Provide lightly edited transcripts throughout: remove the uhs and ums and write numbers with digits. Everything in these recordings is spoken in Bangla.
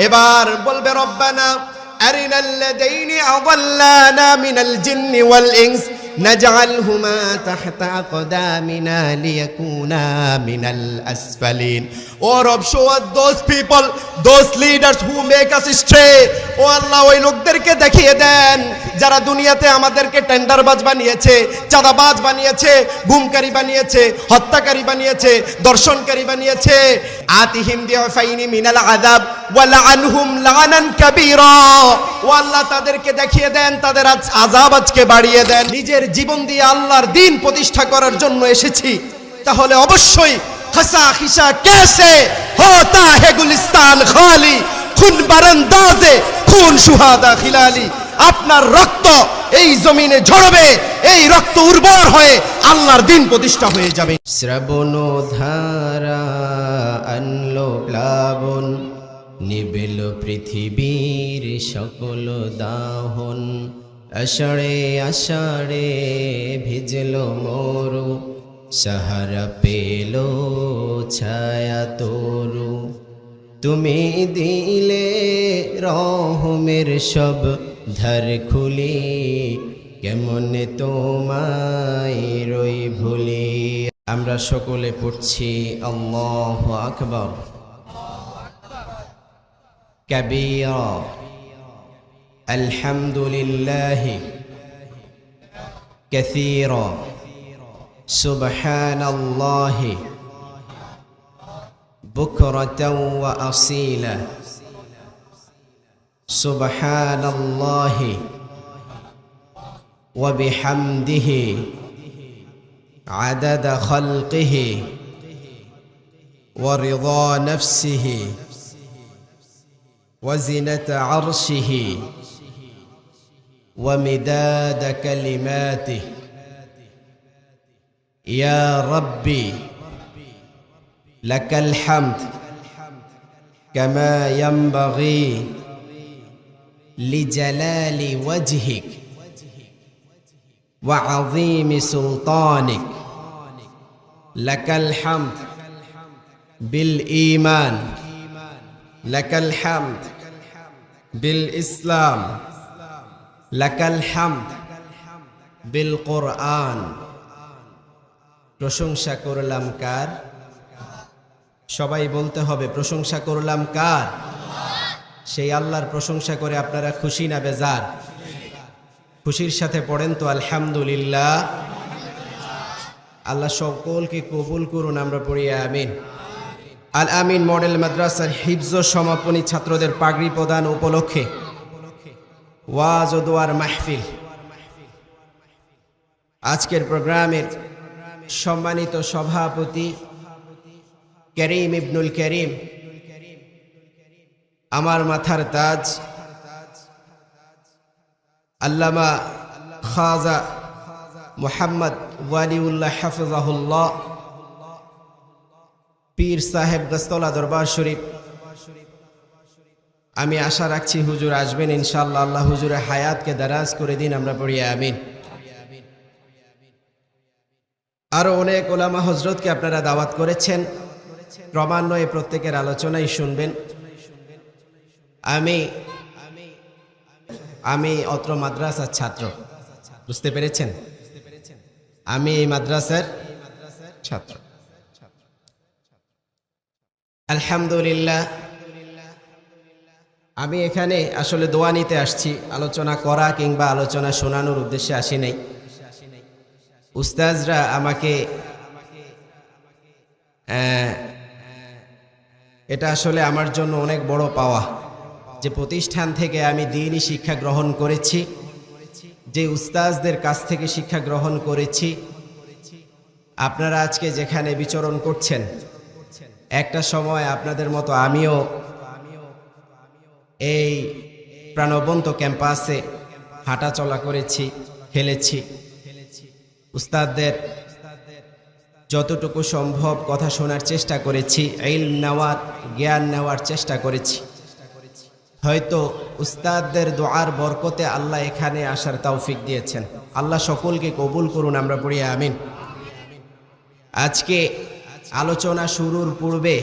এবার বলবে রব্বানা আরিনাল্লাযীনা আযাল্লানা মিনাল জিন্নি ওয়াল ইনস নাজআলহুমা তাহতা আকদামিনা লিয়াকুনা মিনাল আসফালিন। ও রব, show us those people, those leaders who make us stray. ও আল্লাহ, ওই লোকদেরকে দেখিয়ে দেন যারা দুনিয়াতে আমাদেরকে টেন্ডারবাজ বানিয়েছে, চাঁদাবাজ বানিয়েছে, গুমকারী বানিয়েছে, হত্যাকারী বানিয়েছে, দর্শনকারী বানিয়েছে। আতিহিম দিফাইনি মিনাল আযাব ওয়া লাআনহুম লাআনান কাবীরা। ও আল্লাহ, তাদেরকে দেখিয়ে দেন, তাদের আযাব আজকে বাড়িয়ে দেন। নিজের জীবন দিয়ে আল্লাহর দ্বীন প্রতিষ্ঠা করার জন্য এসেছি, তাহলে অবশ্যই খসা খিসা কেসে হোতা হে গুলিস্তান খালি, খুন বারান্দাজে খুন সুহাদা খিলালি। আপনার রক্ত এই জমিনে ঝরবে, এই রক্ত উর্বর হয়ে আল্লাহর দ্বীন প্রতিষ্ঠা হয়ে যাবে। শ্রাবণ ধারা আনলো প্লাবন, নিবেল পৃথিবীর সকল দাহন। আষাঢ়ে আষাঢ়ে ভিজল মরু, সাহারা পেল ছায়া তরু। তুমি দিলে রহমের সব ধার খুলি, কেমন তোমায় রই ভুলি। আমরা সকলে পড়ছি আল্লাহু আকবার কাবীরা, আলহামদুলিল্লাহি কাসীরা, সুবহানাল্লাহি বুকরাতাও ওয়া আসীলা, সুবহানাল্লাহি ওয়া বিহামদিহি আদাদা খালকিহি ওয়া রিদা নাফসিহি ওয়া জিনাতা আরশিহি ওয়া মিদাদা কালিমাতিহি। ইয়া রাব্বি লাকাল হামদ কামা ইয়ানবাগি লিজালালি ওয়াজহিক ওয়া আযীমি সুলতানিক। লাকাল হামদ বিল ঈমান, লাকাল হামদ বিল ইসলাম, লাকাল হামদ বিল কুরআন। প্রশংসা করলাম কার? সবাই বলতে হবে, প্রশংসা করলাম কার? সেই আল্লাহর প্রশংসা করে আপনারা খুশি না বেজার? খুশির সাথে পড়েন তো আলহামদুলিল্লাহ। আল্লাহ সকলকে কবুল করুন, আমরা পড়ি আমিন। আল আমিন মডেল মাদ্রাসার হিফজ সমাপনী ছাত্রদের পাগড়ি প্রদান উপলক্ষে ওয়াজ ও দোয়ার মাহফিল। আজকের প্রোগ্রামের সম্মানিত সভাপতি করিম ইবনুল করিম, আমার মাথার তাজ আল্লামা খাজা মুহাম্মদ ওয়ালিউল্লাহ হাফিজাহুল্লাহ, পীর সাহেব গস্তলা দরবার শরীফ। আমি আশা রাখছি হুজুর আসবেন ইনশাআল্লাহ। আল্লাহ হুজুরের হায়াতকে দারাজ করে দিন, আমরা পড়ি আমিন। আরো অনেক ওলামা হজরতকে আপনারা দাওয়াত করেছেন, ক্রমান্বয়ে প্রত্যেকের আলোচনাই শুনবেন। আমি অত্র মাদ্রাসার ছাত্র, বুঝতে পেরেছেন? আমি এই মাদ্রাসার ছাত্র। আলহামদুলিল্লাহ, আমি এখানে আসলে দোয়া নিতে আসছি, আলোচনা করা কিংবা আলোচনা শোনানোর উদ্দেশ্যে আসি নাই। উস্তাজরা আমাকে এটা আসলে আমার জন্য অনেক বড় পাওয়া, যে প্রতিষ্ঠান থেকে আমি দ্বীনি শিক্ষা গ্রহণ করেছি, যে উস্তাজদের কাছ থেকে শিক্ষা গ্রহণ করেছি। আপনারা আজকে যেখানে বিচরণ করছেন, একটা সময় আপনাদের মতো আমিও এই প্রাণবন্ত ক্যাম্পাসে হাঁটাচলা করেছি, খেলেছি। উস্তাদদের যতটুকু সম্ভব কথা শোনার চেষ্টা করেছি, ইলম নেওয়ার, জ্ঞান নেওয়ার চেষ্টা করেছি। হয়তো উস্তাদদের দোয়ার বরকতে আল্লাহ এখানে আসার তৌফিক দিয়েছেন। আল্লাহ সকলকে কবুল করুন, আমরা পড়ি আমিন। আজকে আলোচনা শুরুর পূর্বে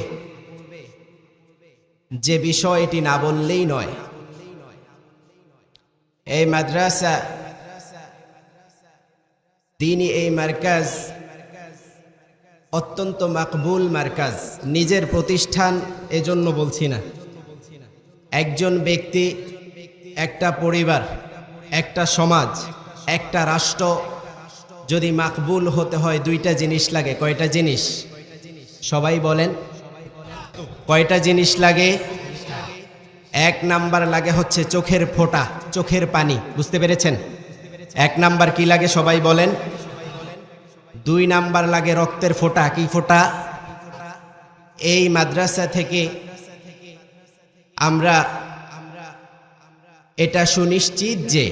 যে বিষয়টি না বললেই নয়। এই মাদ্রাসা দ্বীনি, এই মার্কাজ অত্যন্ত মাকবুল মার্কাজ। নিজের প্রতিষ্ঠান এজন্য বলছি না, একজন ব্যক্তি, একটা পরিবার, একটা সমাজ, একটা রাষ্ট্র যদি মাকবুল হতে হয় দুইটা জিনিস লাগে। কয়টা জিনিস? সবাই বলেন, কয়টা জিনিস লাগে? এক নাম্বার লাগে হচ্ছে চোখের ফোঁটা, চোখের পানি। বুঝতে পেরেছেন? এক নাম্বার কি লাগে সবাই বলেন? দুই নাম্বার লাগে রক্তের ফোঁটা। কি ফোঁটা? এই মাদ্রাসা থেকে আমরা এটা সুনিশ্চিত যে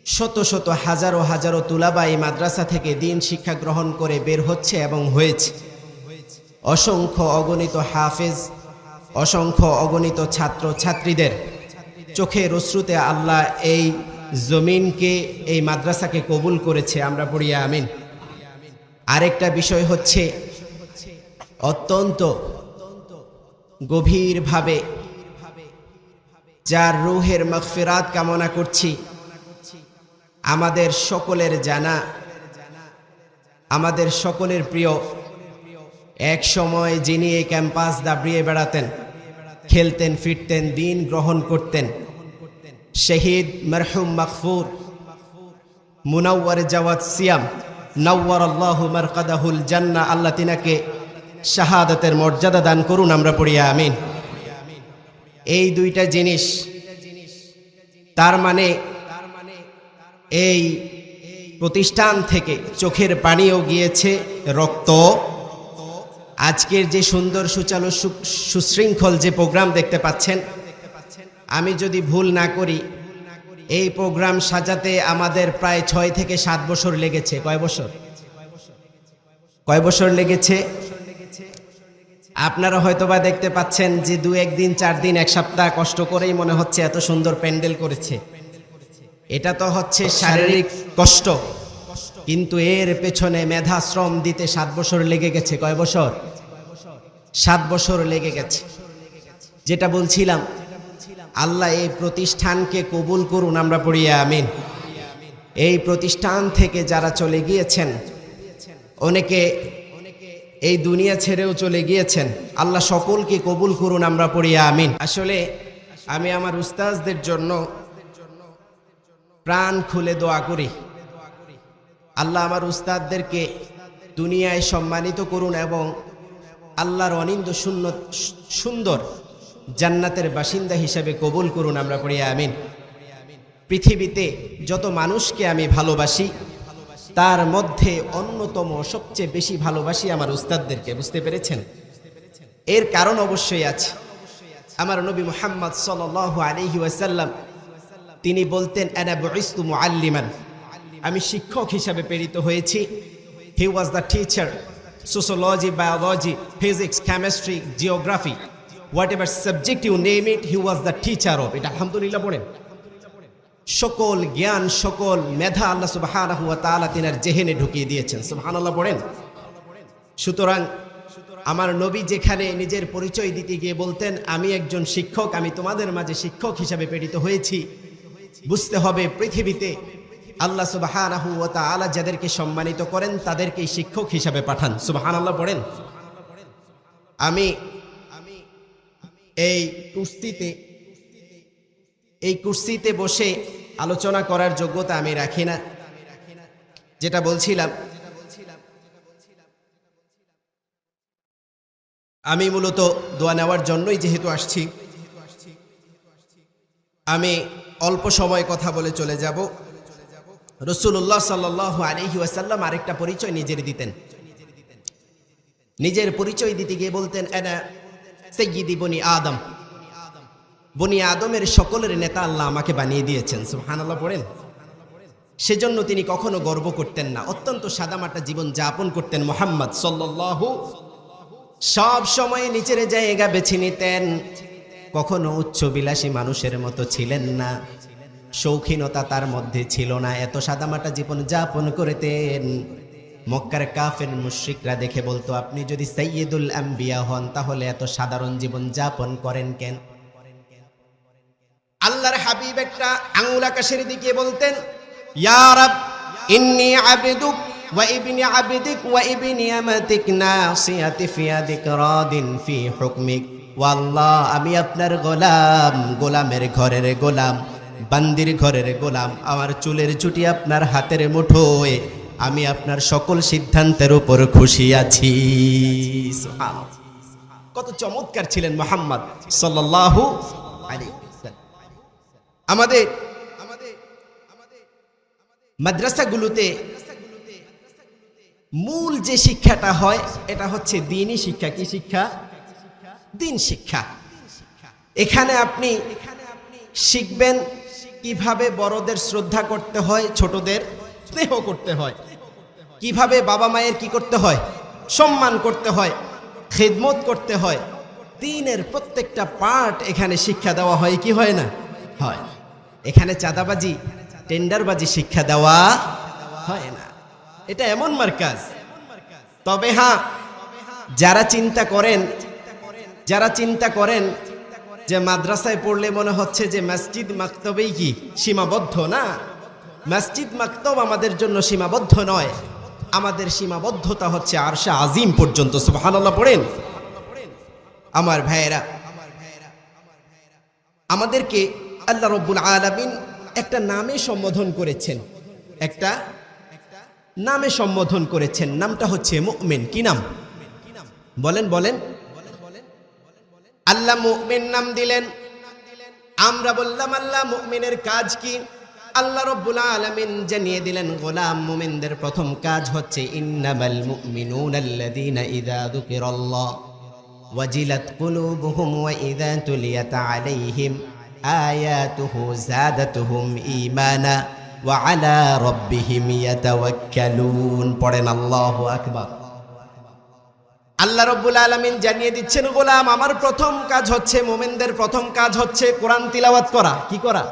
শত শত হাজারো হাজারো তুলাবা এই মাদ্রাসা থেকে দ্বীন শিক্ষা গ্রহণ করে বের হচ্ছে এবং হয়েছে। অসংখ্য অগণিত হাফেজ, অসংখ্য অগণিত ছাত্র ছাত্রীদের চোখের অশ্রুতে আল্লাহ এই জমিনকে, এই মাদ্রাসাকে কবুল করেছে। আমরা পড়ি আমিন। আরেকটা বিষয় হচ্ছে, অত্যন্ত গভীরভাবে যার রূহের মাগফিরাত কামনা করছি, আমাদের সকলের জানা, আমাদের সকলের প্রিয়, এক সময় যিনি এই ক্যাম্পাস দাবড়িয়ে বেড়াতেন, খেলতেন, ফিরতেন, দ্বীন গ্রহণ করতেন, শহীদ মরহুম মাগফুর মুনাওয়ার জাওয়াদ সিয়াম নওয়ারাল্লাহু মারকাদাহুল জান্নাহ, আল্লাহ তিনাকে শাহাদাতের মর্যাদা দান করুন। আমরা পড়ি আমিন। এই দুইটা জিনিস, তার মানে এই প্রতিষ্ঠান থেকে চোখের পানিও গিয়েছে, রক্ত। আজকের যে সুন্দর সুচালু সুশৃঙ্খল যে প্রোগ্রাম দেখতে পাচ্ছেন, আমি যদি ভুল না করি এই প্রোগ্রাম সাজাতে আমাদের প্রায় 6 থেকে 7 বছর লেগেছে। কয় বছর? কয় বছর লেগেছে? আপনারা হয়তোবা দেখতে পাচ্ছেন যে 2-1 দিন, 4 দিন, 1 সপ্তাহ কষ্ট করেই মনে হচ্ছে এত সুন্দর প্যান্ডেল করেছে। এটা তো হচ্ছে শারীরিক কষ্ট, কিন্তু এর পেছনে মেধা শ্রম দিতে 7 বছর লেগে গেছে। কয় বছর? 7 বছর লেগে গেছে। যেটা বলছিলাম, আল্লাহ এই প্রতিষ্ঠানকে কবুল করুন। আমরা পড়ি আমিন। এই প্রতিষ্ঠান থেকে যারা চলে গিয়েছেন, অনেকে এই দুনিয়া ছেড়েও চলে গিয়েছেন, আল্লাহ সকলকে কবুল করুন। আমরা পড়ি আমিন। আসলে আমি আমার উস্তাজদের জন্য প্রাণ খুলে দোয়া করি, আল্লাহ আমার উস্তাদদেরকে দুনিয়ায় সম্মানিত করুন এবং আল্লাহর অনিন্দ সুন্দর জান্নাতের বাসিন্দা হিসেবে কবুল করুন। আমরা পড়ি আমিন। পৃথিবীতে যত মানুষকে আমি ভালোবাসি, তার মধ্যে অন্যতম সবচেয়ে বেশি ভালোবাসি আমার উস্তাদদেরকে। বুঝতে পেরেছেন? এর কারণ অবশ্যই আছে। আমার নবী মুহাম্মদ সাল্লাল্লাহু আলাইহি ওয়াসাল্লাম তিনি বলতেন, আনা বুইসতু মুআল্লিমান, আমি শিক্ষক হিসাবে প্রেরিত হয়েছি। He was the teacher, sociology, biology, physics, chemistry, geography, whatever subject you name it, he was the teacher of. এটা আলহামদুলিল্লাহ পড়েন। সকল জ্ঞান, সকল মেধা আল্লাহ সুবহানাহু ওয়া তাআলা তিনার জেহেনে ঢুকিয়ে দিয়েছেন। সুবহানাল্লাহ পড়েন। সুতরাং আমার নবী যেখানে নিজের পরিচয় দিতে গিয়ে বলতেন, আমি একজন শিক্ষক, আমি তোমাদের মাঝে শিক্ষক হিসাবে প্রেরিত হয়েছি, বুঝতে হবে পৃথিবীতে আল্লাহ সুবহানাহু ওয়া তাআলা যাদেরকে সম্মানিত করেন তাদেরকেই শিক্ষক হিসাবে পাঠান। সুবহানাল্লাহ পড়েন। আমি এই কুর্সিতে বসে আলোচনা করার যোগ্যতা আমি রাখি না। যেটা বলছিলাম, আমি মূলত দোয়া নেওয়ার জন্যই যেহেতু আসছি, আমি অল্প সময় কথা বলে চলে যাব। রাসূলুল্লাহ সাল্লাল্লাহু আলাইহি ওয়াসাল্লাম আরেকটা পরিচয় নিজের দিতেন। নিজের পরিচয় দিতে গিয়ে বলতেন, আনা সাইয়্যিদি বনি আদম, বনি আদমের সকলের নেতা আল্লাহ আমাকে বানিয়ে দিয়েছেন। সুবহানাল্লাহ পড়েন। সেজন্য তিনি কখনো গর্ব করতেন না, অত্যন্ত সাদামাটা জীবন যাপন করতেন মুহাম্মদ সাল্লাল্লাহু। সব সময় নিচের জায়গা বেছে নিতেন, কখনো উচ্চবিলাসী মানুষের মতো ছিলেন না, শৌখিনতা তার মধ্যে ছিল না, এত সাদামাটা জীবন যাপন করতেন। মক্কার কাফের মুশরিকরা দেখে বলতো, আপনি যদি সাইয়্যিদুল আম্বিয়া হন তাহলে এত সাধারণ জীবন যাপন করেন কেন? আল্লাহর হাবিব একটা আঙ্গুল আকাশের দিকে বলতেন, ইয়া রাব ইন্নী আবদুক ওয়া ইবনি আবদিক ওয়া ইবনি আমাতিক নাসিয়াতি ফি ইয়াদিক রাদিন ফি হুকমিক। ওয়া আল্লাহ, আমি আপনার গোলাম, গোলামের ঘরের গোলাম, বান্দির ঘরের গোলাম, আমার চুলের চুটি আপনার হাতের মুঠোয়, আমি আপনার সকল সিদ্ধান্তের উপর খুশি আছি। সুবহানাল্লাহ। কত চমৎকার ছিলেন মুহাম্মদ সাল্লাল্লাহু আলাইহি ওয়াসাল্লাম। আমাদের মাদ্রাসাগুলোতে মূল যে শিক্ষাটা হয় এটা হচ্ছে দ্বীনি শিক্ষা। কি শিক্ষা? দ্বীন শিক্ষা। এখানে আপনি শিখবেন কিভাবে বড়দের শ্রদ্ধা করতে হয়, ছোটদের স্নেহ করতে হয়, কিভাবে বাবা মায়ের কি করতে হয়, সম্মান করতে হয়, খিদমত করতে হয়। দ্বীনের প্রত্যেকটা পার্ট এখানে শিক্ষা দেওয়া হয় কি হয় না? হয়। এখানে চাঁদাবাজি, টেন্ডারবাজি শিক্ষা দেওয়া হয় না। এটা এমন মার্কাজ। তবে হ্যাঁ, যারা চিন্তা করেন যে মাদ্রাসায় পড়লে মনে হচ্ছে যে মসজিদ মাকতবেই কি সীমাবদ্ধ, না, মসজিদ মাকতব আমাদের জন্য সীমাবদ্ধ নয়। আমাদের সীমাবদ্ধতা হচ্ছে আরশে আজিম পর্যন্ত। সুবহানাল্লাহ পড়েন। আমার ভাইয়েরা, আমাদেরকে আল্লাহ রাব্বুল আলামিন একটা নামে সম্বোধন করেছেন, একটা নামে সম্বোধন করেছেন। নামটা হচ্ছে মুমিন। কি নাম? বলেন বলেন। আল্লাহ মুমিন নাম দিলেন। আমরা বললাম আল্লাহ মুমিনের কাজ কি? আল্লাহ রাব্বুল আলামিন জানিয়ে দিলেন, গোলাম মুমিনদের প্রথম কাজ হচ্ছে ইন্নামাল মুমিনুনা আল্লাযীনা ইযা যুকিরাল্লাহ ওয়াজিলাত কুলুবুহুম ওয়া ইযা তুলিয়াত আলাইহিম আয়াতুহু যাদাতুহুম ঈমানা ওয়া আলা রাব্বিহিম ইয়াতাওয়াক্কালুন। পড়েন আল্লাহু আকবার। আল্লাহ রাব্বুল আলামিন জানিয়ে দিচ্ছেন, গোলাম আমার প্রথম কাজ হচ্ছে, মুমিনদের প্রথম কাজ হচ্ছে কোরআন তিলাওয়াত করা। কি করা?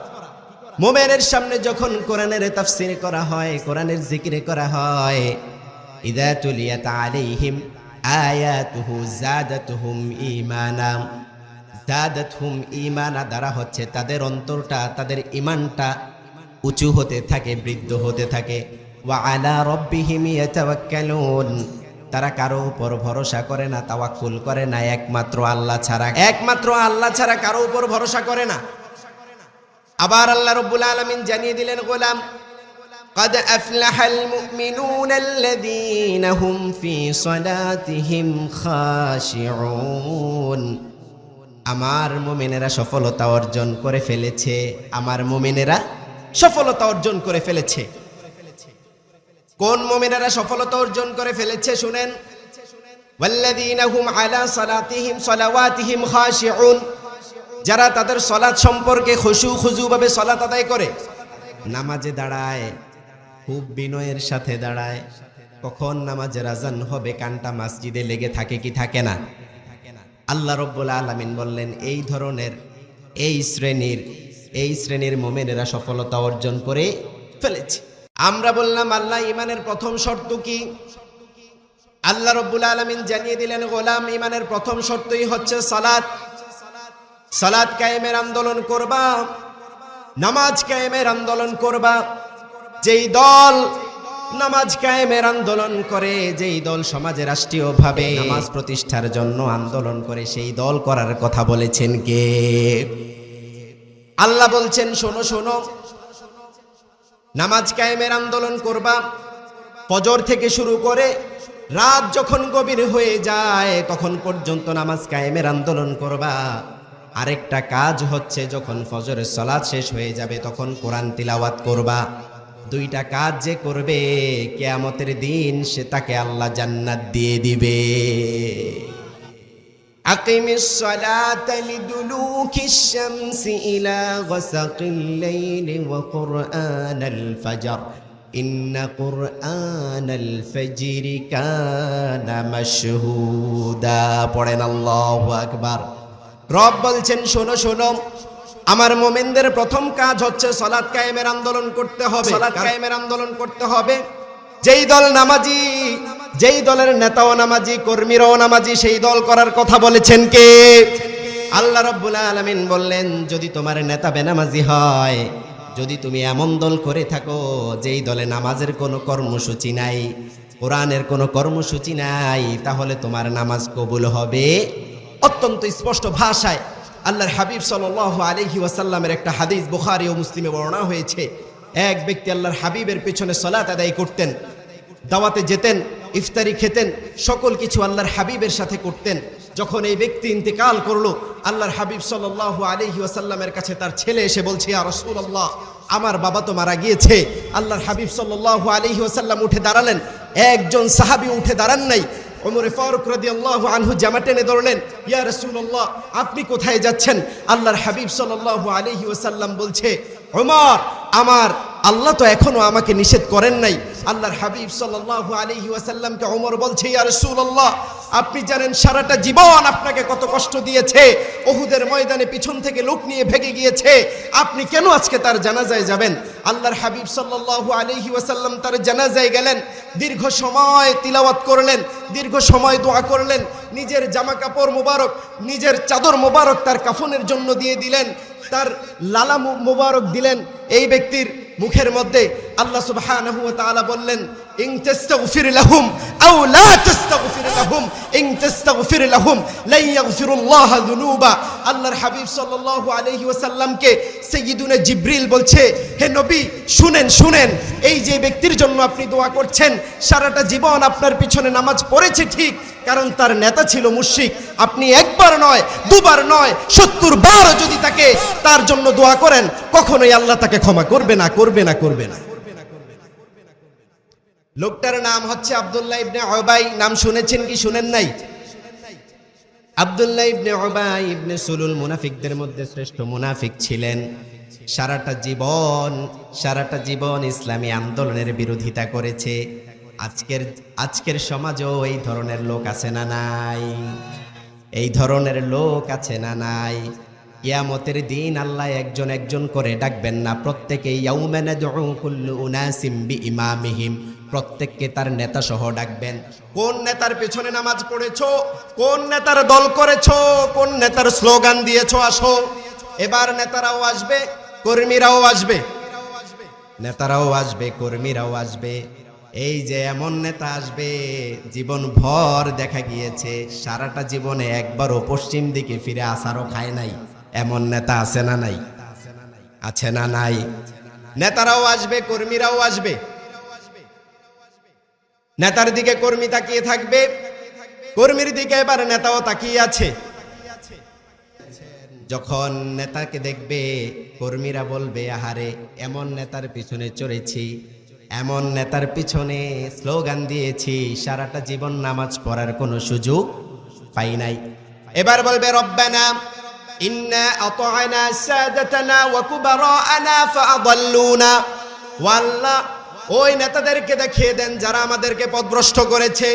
মুমিনের সামনে যখন কোরআনের তাফসীর করা হয়, কোরআনের জিকির করা হয়, ইযা তুলিয়াত আলাইহিম আয়াতুহু যাদাতুহুম ঈমানা। যাদাতুহুম ঈমানা দ্বারা হচ্ছে তাদের অন্তরটা, তাদের ঈমানটা উঁচু হতে থাকে, বৃদ্ধ হতে থাকে। ওয়া আলা রাব্বিহিম ইয়াতাওয়াক্কালুন। তারা কারো উপর ভরসা করে না, তাওয়াক্কুল করে না, একমাত্র আল্লাহ ছাড়া কারো উপর ভরসা করে না। আবার আল্লাহ রাব্বুল আলামিন জানিয়ে দিলেন, গোলাম قد أفلح المؤمنون الذين هم في صلاتهم خاشعون। আমার মুমিনেরা সফলতা অর্জন করে ফেলেছে, আমার মুমিনেরা সফলতা অর্জন করে ফেলেছে। কোন মুমিনেরা সফলতা অর্জন করে ফেলেছে? শুনেন, ওয়াল্লাযীনা হুম আলা সালাতিহিম সালাওয়াতিহিম খাশিউন। যারা তাদের সালাত সম্পর্কে খুশু ভাবে সালাত আদায় করে, নামাজে দাঁড়ায়, খুব বিনয়ের সাথে দাঁড়ায়। কখন নামাজের আজান হবে কানটা মসজিদে লেগে থাকে কি থাকে না? আল্লাহ রাব্বুল আলামিন বললেন, এই ধরনের এই শ্রেণীর মুমিনেরা সফলতা অর্জন করে ফেলেছে। আমরা বললাম আল্লাহ ঈমানের প্রথম শর্ত কি? আল্লাহ রাব্বুল আলামিন জানিয়ে দিলেন, গোলাম ঈমানের প্রথম শর্তই হচ্ছে সালাত। সালাত কায়েমের আন্দোলন করবা, নামাজ কায়েমের আন্দোলন করবা। যেই দল নামাজ কায়েমের আন্দোলন করে, যেই দল সমাজে রাষ্ট্রীয়ভাবে নামাজ প্রতিষ্ঠার জন্য আন্দোলন করে, সেই দল করার কথা বলেছেন কে? আল্লাহ বলছেন, শোনো শোনো, নামাজ কায়েমের আন্দোলন করবা। ফজর থেকে শুরু করে রাত যখন গভীর হয়ে যায় তখন পর্যন্ত নামাজ কায়েমের আন্দোলন করবা। আরেকটা কাজ হচ্ছে, যখন ফজরের সালাত শেষ হয়ে যাবে তখন কোরআন তিলাওয়াত করবা। দুইটা কাজ যে করবে, কিয়ামতের দিন সে তাকে আল্লাহ জান্নাত দিয়ে দিবে। আকিমিস সালাতা লিদুলুকিশ শামসি ইলা গাসাকিল লাইলি ওয়া কুরআনাল ফাজর ইন্না কুরআনাল ফাজরি কানা মাশহুদা। পড়েন আল্লাহু আকবার। রব বলছেন, শোনো শোনো, আমার মুমিনদের প্রথম কাজ হচ্ছে সালাত কায়েমের আন্দোলন করতে হবে। সালাত কায়েমের আন্দোলন করতে হবে। যেই দল নামাজি, যেই দলের নেতাও নামাজি, কর্মীরাও নামাজি, সেই দল করার কথা বলেছেন কে? আল্লাহ রাব্বুল আলামিন বললেন, যদি তোমার নেতা বেনামাজি হয়, যদি তুমি এমন দল করে থাকো যেই দলে নামাজের কোনো কর্মসূচি নাই, কোরআনের কোনো কর্মসূচি নাই, তাহলে তোমার নামাজ কবুল হবে। অত্যন্ত স্পষ্ট ভাষায় আল্লাহর হাবিব সাল্লাল্লাহু আলাইহি ওয়াসাল্লামের একটা হাদিস বুখারী ও মুসলিমে বর্ণনা হয়েছে। এক ব্যক্তি আল্লাহর হাবিবের পেছনে সালাত আদায় করতেন, দাওয়াতে যেতেন, ইফতারি খেতেন, সকল কিছু আল্লাহর হাবিবের সাথে করতেন। যখন এই ব্যক্তি ইন্তেকাল করলো, আল্লাহর হাবিব সাল্লাল্লাহু আলাইহি ওয়াসাল্লামের কাছে তার ছেলে এসে বলছে, ইয়া রাসূলুল্লাহ, আমার বাবা তো মারা গিয়েছে। আল্লাহর হাবিব সাল্লাল্লাহু আলাইহি ওয়াসাল্লাম উঠে দাঁড়ালেন। একজন সাহাবী উঠে দাঁড়ান নাই। ওমর ফারুক রাদিয়াল্লাহু আনহু জামা টেনে ধরলেন, ইয়া রাসূলুল্লাহ, আপনি কোথায় যাচ্ছেন? আল্লাহর হাবিব সাল্লাল্লাহু আলাইহি ওয়াসাল্লাম বলছে, ওমর, আমার আল্লাহ তো এখনো আমাকে নিষেধ করেন নাই। আল্লাহর হাবিব সাল্লাল্লাহু আলাইহি ওয়াসাল্লামকে ওমর বলছে, ইয়া রাসূলুল্লাহ, আপনি জানেন সারাটা জীবন আপনাকে কত কষ্ট দিয়েছে, উহুদের ময়দানে পিছন থেকে লোক নিয়ে ভেগে গিয়েছে, আপনি কেন আজকে তার জানাজায় যাবেন? আল্লাহর হাবিব সাল্লাল্লাহু আলাইহি ওয়াসাল্লাম তার জানাজায় গেলেন, দীর্ঘ সময় তিলাওয়াত করলেন, দীর্ঘ সময় দোয়া করলেন, নিজের জামা কাপড় মোবারক, নিজের চাদর মোবারক তার কাফনের জন্য দিয়ে দিলেন, তার লালা মোবারক দিলেন। এই ব্যক্তির মুখের মধ্যে আল্লাহ সুবহানাহু ওয়া তাআলা বললেন, ইন তাস্তাগফির লাহুম আও লা তাস্তাগফির লাহুম ইন তাস্তাগফির লাহুম লা ইয়াগফিরুল্লাহ যুনুবা। আল্লাহর হাবিব সাল্লাল্লাহু আলাইহি ওয়াসাল্লামকে সাইয়্যিদুনা জিবরিল বলছে, হে নবী, শুনেন শুনেন, এই যে ব্যক্তির জন্য আপনি দোয়া করছেন, সারাটা জীবন আপনার পিছনে নামাজ পড়েছে ঠিক, কারণ তার নেতা ছিল মুশরিক। আপনি একবার নয়, দুবার নয়, ৭০ বার যদি তাকে তার জন্য দোয়া করেন, কখনোই আল্লাহ তাকে ক্ষমা করবে না, করবে না, করবে না। লোকটার নাম হচ্ছে আব্দুল্লাহ ইবনে উবাই। নাম শুনেছেন কি শুনেন নাই? আব্দুল্লাহ ইবনে উবাই ইবনে সুলুল মুনাফিকদের মধ্যে শ্রেষ্ঠ মুনাফিক ছিলেন। সারাটা জীবন ইসলামী আন্দোলনের বিরোধিতা করেছে। আজকের সমাজেও এই ধরনের লোক আছে না নাই? এই ধরনের লোক আছে না নাই? কিয়ামতের দিন আল্লাহ একজন একজন করে ডাকবেন না, প্রত্যেকেই ইয়াউমা নাদউ কুল্লু উনাসিম বিইমামিহিম, প্রত্যেককে তার নেতা সহ ডাকবেন। কোন নেতার পেছনে নামাজ পড়েছো, কোন নেতার দল করেছো, কোন নেতার স্লোগান দিয়েছো, আসো। এবার নেতারাও আসবে, কর্মীরাও আসবে, নেতারাও আসবে, কর্মীরাও আসবে। এই যে এমন নেতা আসবে, জীবন ভর দেখা গিয়েছে সারাটা জীবনে একবারও পশ্চিম দিকে ফিরে আসারও খায় নাই। এমন নেতা আছে না নাই? আছে না নাই? নেতারাও আসবে, কর্মীরাও আসবে। নেতার দিকে কর্মী তাকিয়ে থাকবে, কর্মীর দিকে এবার নেতাও তাকিয়ে আছে। যখন নেতাকে দেখবে, কর্মীরা বলবে, আহারে, এমন নেতার পিছনে চড়েছি, এমন নেতার পিছনে স্লোগান দিয়েছি, সারাটা জীবন নামাজ পড়ার কোনো সুযোগ পাই নাই। এবার বলবে, রব্বানা ইন্না আতা'না সাদাতানা ওয়া কুবারা'না ফাআদাল্লুনা। ওয়াল্লাহ, ওই নেতাদেরকে দেখিয়ে দেন যারা আমাদেরকে পথভ্রষ্ট করেছে,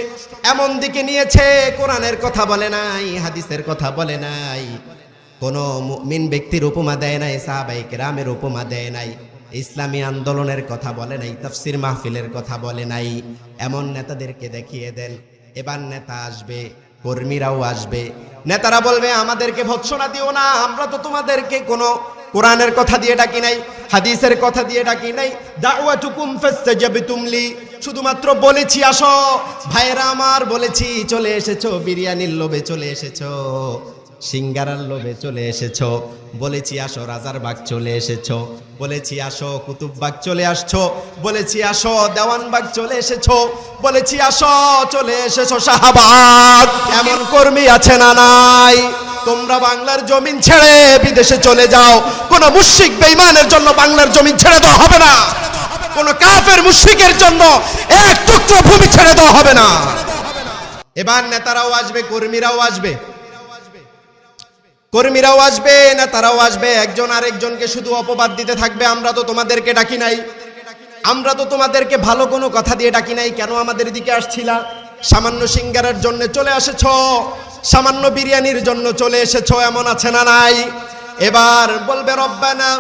এমন দিকে নিয়েছে, কোরআনের কথা বলে নাই, হাদিসের কথা বলে নাই, কোনো মুমিন ব্যক্তির উপমা দেয় নাই, সাহাবায়ে কেরামের উপমা দেয় নাই, ইসলামী আন্দোলনের কথা বলে নাই, তাফসীর মাহফিলের কথা বলে নাই। এমন নেতাদেরকে দেখিয়ে দেন। এবার নেতা আসবে, কর্মীরাও আসবে। নেতারা বলবে, আমাদেরকে ভৎসনা দিও না, আমরা তো তোমাদেরকে কোনো কোরআনের কথা দিয়ে ডাকি নাই, হাদিসের কথা দিয়ে ডাকি নাই। দাওয়াতুকুম ফাস্তাজাবতুম লি, শুধুমাত্র বলেছি আসো। ভাইরা আমার, বলেছি চলে এসেছো, বিরিয়ানির লোভে চলে এসেছো, সিঙ্গারার লোভে চলে এসেছো। বলেছি আসো, রাজারবাগ চলে এসেছো। বলেছি আসো, কুতুববাগ চলে আসছো। বলেছি আসো, দেওয়ানবাগ চলে এসেছো। বলেছি আসো, চলে এসেছো শাহবাগ। এমন কর্মী আছে না নাই? তোমরা বাংলার জমিন ছেড়ে বিদেশে চলে যাও, কোন মুশরিক বেঈমানের জন্য বাংলার জমিন ছেড়ে দেওয়া হবে না, কোন কাফের মুশরিকের জন্য এক টুকরো ভূমি ছেড়ে দেওয়া হবে না। এবার নেতারাও আসবে, কর্মীরাও আসবে, কর্মীরাও আসবে, নেতারাও আসবে। একজন আরেকজনকে শুধু অপবাদ দিতে থাকবে, আমরা তো তোমাদেরকে ডাকি নাই, আমরা তো তোমাদেরকে ভালো কোনো কথা দিয়ে ডাকি নাই, কেন আমাদের দিকে আসছিলা? সামান্য সিঙ্গারের জন্য চলে এসেছো, সামান্য বিরিয়ানির জন্য চলে এসেছো, এমন আছে না নাই? এবার বলবে, রব্বানা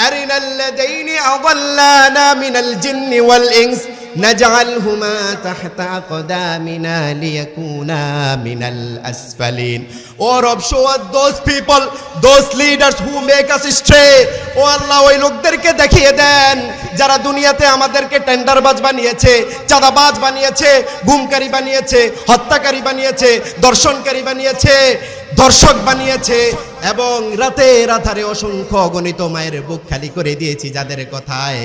আরিনাল্লাযীনা আযাল্লানা মিনাল জিন্নি ওয়াল ইনস নাজআলহুমা তাহতা আকদামিনা লিয়াকুনা মিনাল আসফালিন। ও রব, show us those people, those leaders who make us stray. ও আল্লাহ, ওই লোকদেরকে দেখিয়ে দেন যারা দুনিয়াতে আমাদেরকে টেন্ডারবাজ বানিয়েছে, চাঁদাবাজ বানিয়েছে, গুমকারী বানিয়েছে, হত্যাকারী বানিয়েছে, দর্শনকারী বানিয়েছে, দর্শক বানিয়েছে, এবং রাতের আধারে অসংখ্য অগণিত মায়ের বুক খালি করে দিয়েছি যাদের কথায়,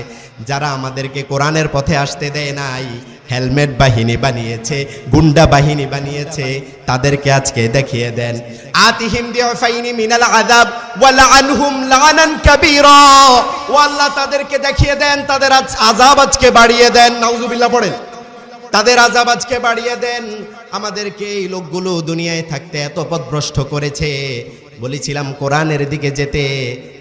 যারা আমাদেরকে কোরআনের পথে আসতে দেয় নাই, হেলমেট বাহিনী বানিয়েছে, গুন্ডা বাহিনী বানিয়েছে, তাদেরকে আজকে দেখিয়ে দেন। আতিহিম দিফাইনি মিনাল আযাব ওয়া লাআনহুম লাআনান কাবীরা। ও আল্লাহ, তাদেরকে দেখিয়ে দেন, তাদের আযাব আজকে বাড়িয়ে দেন। নাউজুবিল্লাহ পড়েন। তাদের আযাব আজকে বাড়িয়ে দেন। আমাদেরকে এই লোকগুলো দুনিয়ায় থাকতে এত পথভ্রষ্ট করেছে, বলেছিলাম কোরআনের দিকে যেতে,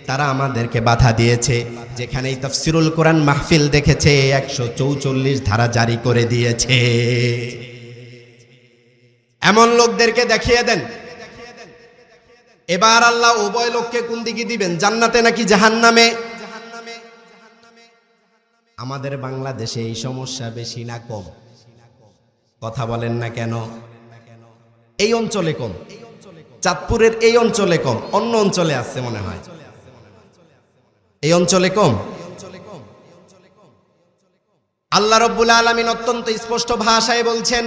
তারা আমাদেরকে বাধা দিয়েছে। যেখানেই তাফসিরুল কোরআন মাহফিল দেখেছে 144 ধারা জারি করে দিয়েছে। এমন লোকদেরকে দেখিয়ে দেন। এবার আল্লাহ উভয় লোককে কোন দিকে দিবেন, জান্নাতে নাকি জাহান্নামে? আমাদের বাংলাদেশে এই সমস্যা বেশি না কম? কথা বলেন না কেন? এই অঞ্চলে কম, চাঁদপুরের এই অঞ্চলে কম, অন্য অঞ্চলে আছে মনে হয়। এই অঞ্চলে কম। আল্লাহ রাব্বুল আলামিন অত্যন্ত স্পষ্ট ভাষায় বলছেন,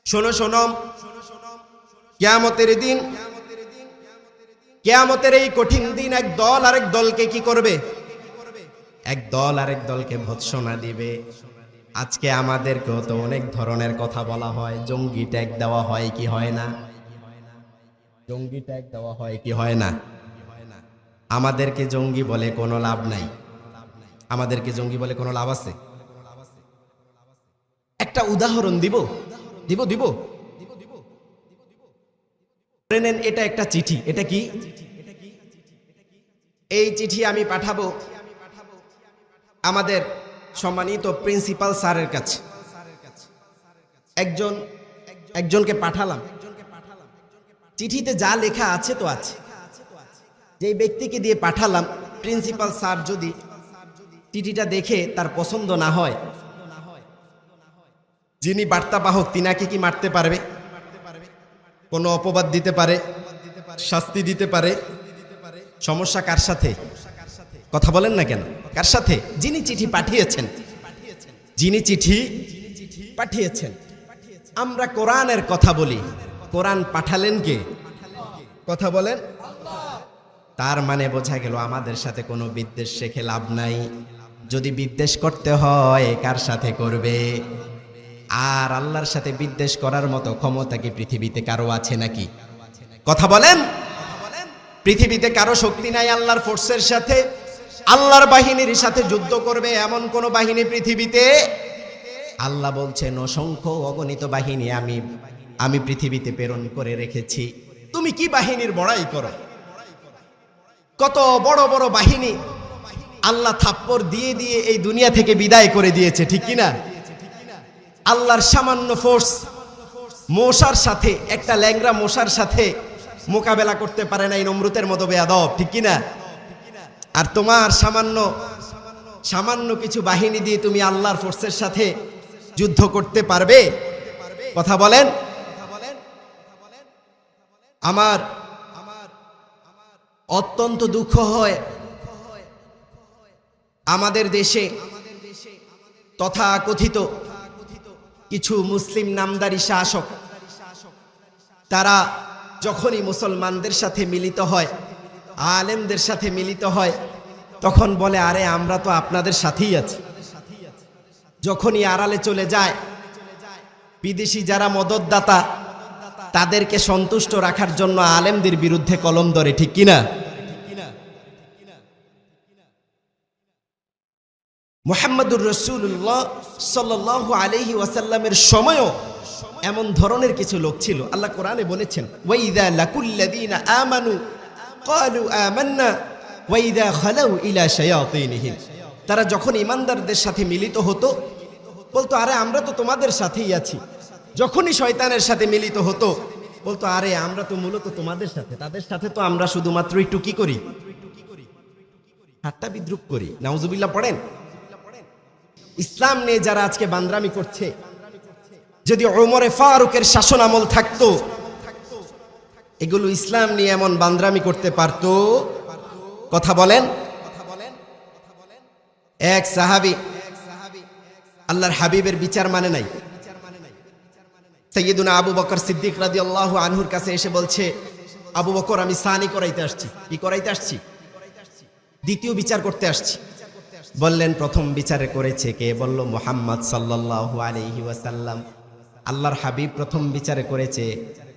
শোনো শোনো, কিয়ামতের দিন, কিয়ামতের এই কঠিন দিন এক দল আরেক দলকে কি করবে? এক দল আরেক দলকে ভৎসনা দিবে। আজকে আমাদেরকেও তো অনেক ধরনের কথা বলা হয়, জঙ্গি ট্যাগ দেওয়া হয় কি হয় না? জঙ্গি ট্যাগ দেওয়া হয় কি হয় না? আমাদেরকে জঙ্গি বলে কোনো লাভ নাই। আমাদেরকে জঙ্গি বলে কোনো লাভ আছে? একটা উদাহরণ দিব দিব দিব নেন, এটা একটা চিঠি। এটা কি? এই চিঠি আমি পাঠাবো আমাদের সম্মানিত প্রিন্সিপাল স্যারের কাছে। একজনকে পাঠালাম। চিঠিতে যা লেখা আছে তো আছে। যে ব্যক্তিকে দিয়ে পাঠালাম, প্রিন্সিপাল স্যার যদি চিঠিটা দেখে তার পছন্দ না হয়, যিনি বার্তাবাহক তিনাকে কি মারতে পারবে? কোনো অপবাদ দিতে পারে, শাস্তি দিতে পারে। সমস্যা কার সাথে? কথা বলেন না কেন? কার সাথে? যিনি চিঠি পাঠিয়েছেন, যিনি চিঠি পাঠিয়েছেন। আমরা কোরআনের কথা বলি, কোরআন পাঠালেন কে? কথা বলেন। তার মানে বোঝা গেল আমাদের সাথে কোনো বিদ্বেষ রেখে লাভ নাই। যদি বিদ্বেষ করতে হয় কার সাথে করবে? আর আল্লাহর সাথে বিদ্বেষ করার মতো ক্ষমতা কি পৃথিবীতে কারো আছে নাকি? কথা বলেন। পৃথিবীতে কারো শক্তি নাই আল্লাহর ফোর্সের সাথে, আল্লাহর বাহিনীর সাথে যুদ্ধ করবে এমন কোন বাহিনী পৃথিবীতে? আল্লাহ বলছেন অসংখ্য অগণিত বাহিনী আমি পৃথিবীতে প্রেরণ করে রেখেছি। তুমি কি বাহিনীর বড়াই করো? কত বড় বড় বাহিনী আল্লাহ থাপ্পড় দিয়ে দিয়ে এই দুনিয়া থেকে বিদায় করে দিয়েছে, ঠিক কিনা? আল্লাহর সামান্য ফোর্স মশার সাথে, একটা ল্যাংরা মশার সাথে মোকাবেলা করতে পারে না এই নমরুতের মতো বেয়াদব, ঠিক কিনা? আর তোমার সামান্য কিছু বাহিনী দিয়ে তুমি আল্লাহর ফোর্সের সাথে যুদ্ধ করতে পারবে? কথা বলেন। আমার অত্যন্ত দুঃখ হয় আমাদের দেশে তথাকথিত কিছু মুসলিম নামদারি শাসক, তারা যখনই মুসলমানদের সাথে মিলিত হয়, আলেমদের সাথে মিলিত হয়, তখন বলে আরে আমরা তো আপনাদের সাথেই আছি। যখনই আড়ালে চলে যায়, বিদেশি যারা মদতদাতা তাদেরকে সন্তুষ্ট রাখার জন্য আলেমদের বিরুদ্ধে কলম ধরে, ঠিক কিনা? মুহাম্মদুর রাসূলুল্লাহ সাল্লাল্লাহু আলাইহি ওয়াসাল্লামের সময়ও এমন ধরনের কিছু লোক ছিল। আল্লাহ কোরআনে বলেছেন, ওয়াইদা লাকুল্লাযীনা আমানু ক্বালু আমান্না ওয়াইদা খালাউ ইলা শায়াতিনহিম। তারা যখন ঈমানদারদের সাথে মিলিত হতো বলতো আরে আমরা তো তোমাদের সাথেই আছি। যখনই শয়তানের সাথে মিলিত হতো বলতো আরে আমরা তো মূলত তোমাদের সাথে, তাদের সাথে তো আমরা শুধুমাত্র একটু কি করি? ঠাট্টা বিদ্রুপ করি। নাউজুবিল্লাহ পড়েন। ইসলাম নিয়ে যারা আজকে বান্দরামি করছে, যদি ওমরে ফারুকের শাসন আমল থাকতো, এগুলো ইসলাম নিয়ে এমন বান্দরামি করতে পারতো? কথা বলেন। এক সাহাবী আল্লাহর হাবিবের বিচার মানে নাই। সাইয়্যিদুনা আবু বকর সিদ্দিক রাদিয়াল্লাহু আনহুর কাছে এসে বলছে, আবু বকর, আমি সানি করাইতে আসছি। কি করাইতে আসছি? দ্বিতীয় বিচার করতে আসছি। বললেন, প্রথম বিচারে করেছে কে? বলল, মুহাম্মদ সাল্লাল্লাহু আলাইহি ওয়াসাল্লাম। আল্লাহর হাবিব প্রথম বিচারে করেছে,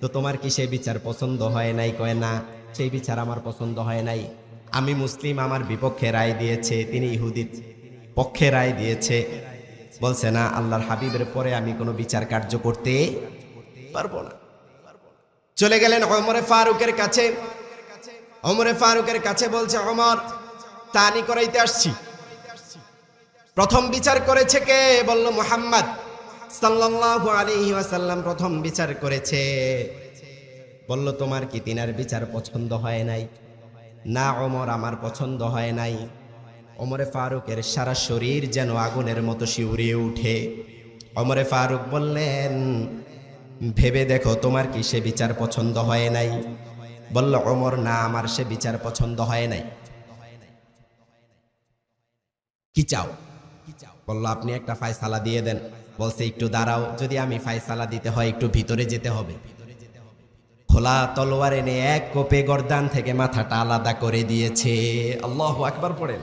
তো তোমার কি সেই বিচার পছন্দ হয় নাই? কয় না, সেই বিচার আমার পছন্দ হয় নাই। আমি মুসলিম, আমার বিপক্ষে রায় দিয়েছে, তিনি ইহুদির পক্ষে রায় দিয়েছে। বলছে না, আল্লাহর হাবিবের পরে আমি কোনো বিচার কার্য করতে পারবো না। চলে গেলেন ওমরে ফারুকের কাছে। ওমরে ফারুকের কাছে বলছে, ওমর, তানি করাইতে আসছি। প্রথম বিচার করেছে কে? বলল, মুহাম্মদ সাল্লাল্লাহু আলাইহি ওয়াসাল্লাম প্রথম বিচার করেছে। বলল, তোমার কি তিনার বিচার পছন্দ হয় নাই? না ওমর, আমার পছন্দ হয় নাই। ওমরে ফারুকের সারা শরীর যেন আগুনের মতো শিউরে উঠে। ওমরে ফারুক বললেন, ভেবে দেখো, তোমার কি সে বিচার পছন্দ হয় নাই? বলল ওমর, না, আমার সে বিচার পছন্দ হয় নাই। কি চাও? বলল, আপনি একটা ফায়সালা দিয়ে দেন। বলছে, একটু দাঁড়াও, যদি আমি ফায়সালা দিতে হয় একটু ভিতরে যেতে হবে। খোলা তলোয়ার এনে এক কোপে গর্দান থেকে মাথাটা আলাদা করে দিয়েছে। আল্লাহু আকবার পড়েন।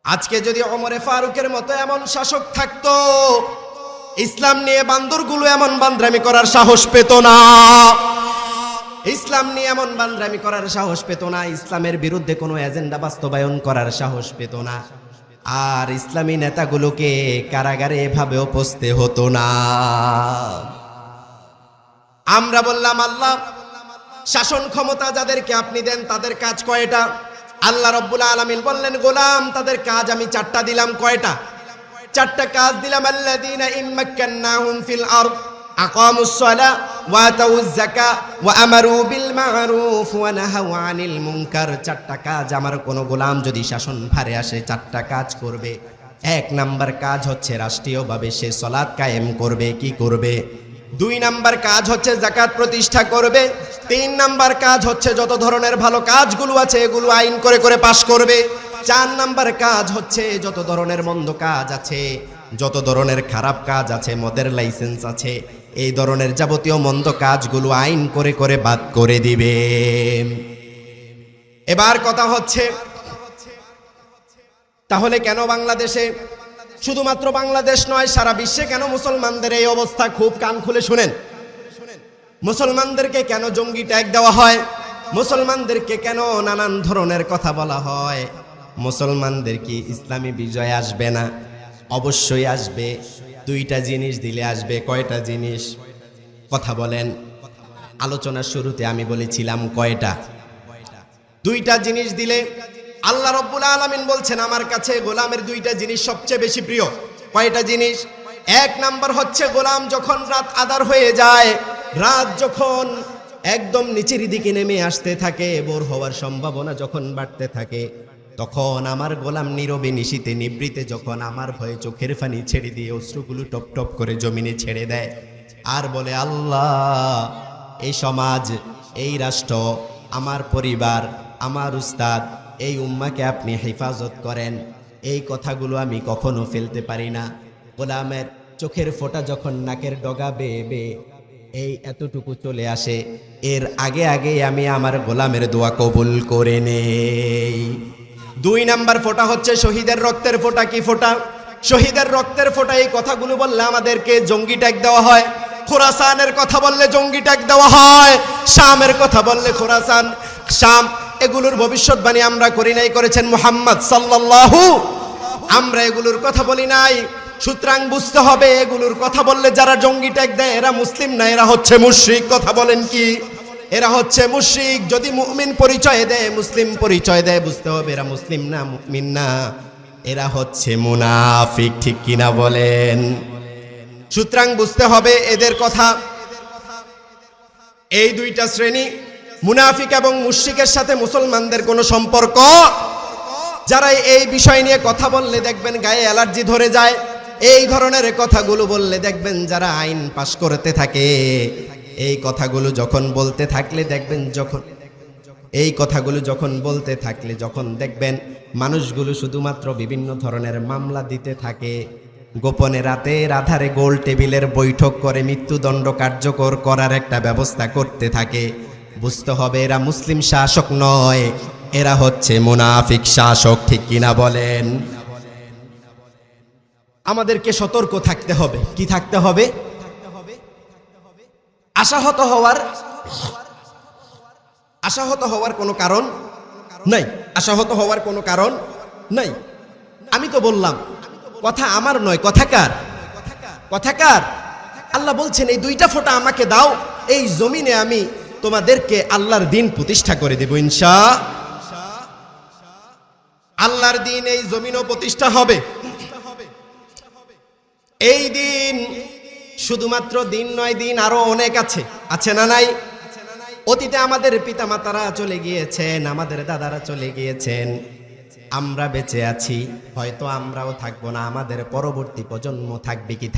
আজকে যদি ওমরে ফারুকের মতো এমন শাসক থাকতো, ইসলাম নিয়ে বান্দরগুলো এমন বান্দরামি করার সাহস পেত না। ইসলাম নিয়ে এমন বান্দরামি করার সাহস পেত না। ইসলামের বিরুদ্ধে কোনো এজেন্ডা বাস্তবায়ন করার সাহস পেত না। আর ইসলামী নেতাগুলোকে কারাগারে এভাবেও পচতে হতো না। আমরা বললাম, আল্লাহ শাসন ক্ষমতা যাদেরকে আপনি দেন তাদের কাজ কয়টা? আল্লাহ রাব্বুল আলামিন বললেন, গোলাম, তাদের কাজ আমি 4টা দিলাম। কয়টা? 4টা কাজ দিলাম। আল্লাযীনা ইম্মাক্কান্নাহুম ফিল আরদ আকামুস সালাহ ওয়া আতাউয যাকাহ ওয়া আমারু বিল মা'রুফ ওয়া নাহাউ আনিল মুনকার। 4টা কাজ আমার কোন গোলাম যদি শাসন ভারে আসে 4টা কাজ করবে। 1 নাম্বার কাজ হচ্ছে রাষ্ট্রীয়ভাবে সে সালাত কায়েম করবে। কি করবে? 2 নাম্বার কাজ হচ্ছে যাকাত প্রতিষ্ঠা করবে। 3 নাম্বার কাজ হচ্ছে যত ধরনের ভালো কাজগুলো আছে এগুলো আইন করে করে পাশ করবে। 4 নাম্বার কাজ হচ্ছে যত ধরনের মন্দ কাজ আছে, যত ধরনের খারাপ কাজ আছে, মদের লাইসেন্স আছে, এই ধরনের যাবতীয় মন্দ কাজগুলো আইন করে করে বাদ করে দিবে। এবার কথা হচ্ছে, তাহলে কেন বাংলাদেশে, শুধুমাত্র বাংলাদেশ নয় সারা বিশ্বে কেন মুসলমানদের এই অবস্থা? খুব কান খুলে শুনেন। মুসলমানদেরকে কেন জঙ্গি ট্যাগ দেওয়া হয়? মুসলমানদেরকে কেন নানান ধরনের কথা বলা হয়? মুসলমানদের কি ইসলামী বিজয় আসবে না? অবশ্যই আসবে। 2টা জিনিস দিলে আসবে। কয়টা জিনিস? কথা বলেন। আলোচনার শুরুতে আমি বলেছিলাম কয়টা? 2টা জিনিস দিলে আল্লাহ রাব্বুল আলামিন বলছেন, আমার কাছে গোলামের 2টা জিনিস সবচেয়ে বেশি প্রিয়। কয়টা জিনিস? 1 নাম্বার হচ্ছে, গোলাম যখন রাত আঁধার হয়ে যায়, রাত যখন একদম নিচের দিকে নেমে আসতে থাকে, ভোর হওয়ার সম্ভাবনা যখন বাড়তে থাকে, তখন আমার গোলাম নীরবে নিশীতে নিবৃতে যখন আমার ভয়ে চোখের পানি ছেড়ে দিয়ে অশ্রুগুলো টপ টপ করে জমিনে ছেড়ে দেয় আর বলে, আল্লাহ, এই সমাজ, এই রাষ্ট্র, আমার পরিবার, আমার উস্তাদ, এই উম্মাকে আপনি হেফাজত করেন, এই কথাগুলো আমি কখনো ফেলতে পারি না। গোলামের চোখের ফোঁটা যখন নাকের ডগা বেয়ে বেয়ে এই এতটুকু চলে আসে, এর আগে আগে আমি আমার গোলামের দোয়া কবুল করে নেই। 2 নাম্বার ফোঁটা হচ্ছে শহীদের রক্তের ফোঁটা। কি ফোঁটা? শহীদের রক্তের ফোঁটা। এই কথাগুলো বললে আমাদেরকে জঙ্গি ট্যাগ দেওয়া হয়। খোরাসানের কথা বললে জঙ্গি ট্যাগ দেওয়া হয়। শামের কথা বললে খোরাসান, শাম, এগুলোর ভবিষ্যৎবাণী আমরা করি নাই, করেছেন মুহাম্মদ সাল্লাল্লাহু। আমরা এগুলোর কথা বলি নাই। সুতরাং বুঝতে হবে, এগুলোর কথা বললে যারা জঙ্গি ট্যাগ দেয় এরা মুসলিম না, এরা হচ্ছে মুশরিক। কথা বলেন কি? এরা হচ্ছে মুশরিক। যদি মুমিন পরিচয় দেয়, মুসলিম পরিচয় দেয়, বুঝতে হবে এরা মুসলিম না, মুমিন না, এরা হচ্ছে মুনাফিক। ঠিক কিনা বলেন? সুতরাং বুঝতে হবে এদের কথা। এই 2টা শ্রেণী, মুনাফিক এবং মুশরিকের সাথে মুসলমানদের কোনো সম্পর্ক যারা এই বিষয় নিয়ে কথা বললে দেখবেন গায়ে অ্যালার্জি ধরে যায়, এই ধরনের কথাগুলো বললে দেখবেন যারা আইন পাশ করতে থাকে, এই কথাগুলো যখন বলতে থাকলে দেখবেন যখন দেখবেন মানুষগুলো শুধুমাত্র বিভিন্ন ধরনের মামলা দিতে থাকে, গোপনে রাতের আধারে গোল টেবিলের বৈঠক করে মৃত্যুদণ্ড কার্যকর করার একটা ব্যবস্থা করতে থাকে, বুঝতে হবে এরা মুসলিম শাসক নয়, এরা হচ্ছে মুনাফিক শাসক। ঠিক কিনা বলেন? আমাদেরকে সতর্ক থাকতে হবে। কি থাকতে হবে? আশাহত হওয়ার কোনো কারণ নাই। আশাহত হওয়ার কোনো কারণ নাই। আমি তো বললাম কথা আমার নয়, কথাকার? আল্লাহ বলছেন এই দুইটা ফোঁটা আমাকে দাও, এই জমিনে আমি তোমাদেরকে আল্লাহর দিন প্রতিষ্ঠা করে দেব ইনশাআল্লাহ। আল্লাহর দিন এই জমিনও প্রতিষ্ঠা হবে। এই দিন শুধুমাত্র দিন নয়, দিন আরো অনেক আছে না নাই? অতীতে আমাদের পিতামাতারা চলে গিয়েছেন, আমাদের দাদারা চলে গিয়েছেন, আমরা বেঁচে আছি, হয়তো আমরাও থাকবো না, আমাদের পরবর্তী প্রজন্ম থাকবে কি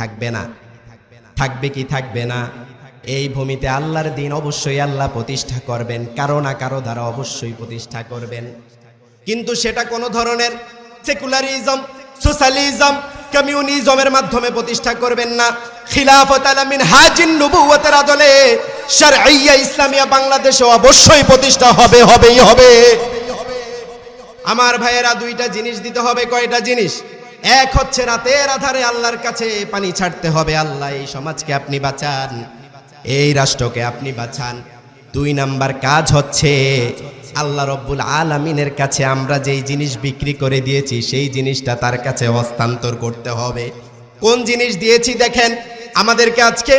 থাকবে না? এই ভূমিতে আল্লাহর দিন অবশ্যই আল্লাহ প্রতিষ্ঠা করবেন, কারো না কারো দ্বারা অবশ্যই প্রতিষ্ঠা করবেন। কিন্তু সেটা কোনো ধরনের সেকুলারিজম, সোশ্যালিজম, কমিউনিজমের মাধ্যমে প্রতিষ্ঠা করবেন না। খিলাফত আলা মিনহাজিন নবুওয়াতের আদলে শারঈয়া ইসলামিয়া বাংলাদেশে অবশ্যই প্রতিষ্ঠা হবেই হবে। আমার ভাইয়েরা, দুইটা জিনিস দিতে হবে। কয়টা জিনিস? এক হচ্ছে রাতের আধারে আল্লাহর কাছে পানি ছাড়তে হবে, আল্লাহ এই সমাজকে আপনি বাঁচান, এই রাষ্ট্রকে আপনি বাঁচান। 2 নাম্বার কাজ হচ্ছে আল্লাহ রব্বুল আলামিনের কাছে আমরা যেই জিনিস বিক্রি করে দিয়েছি সেই জিনিসটা তার কাছে হস্তান্তর করতে হবে। কোন জিনিস দিয়েছি? দেখেন, আমাদেরকে আজকে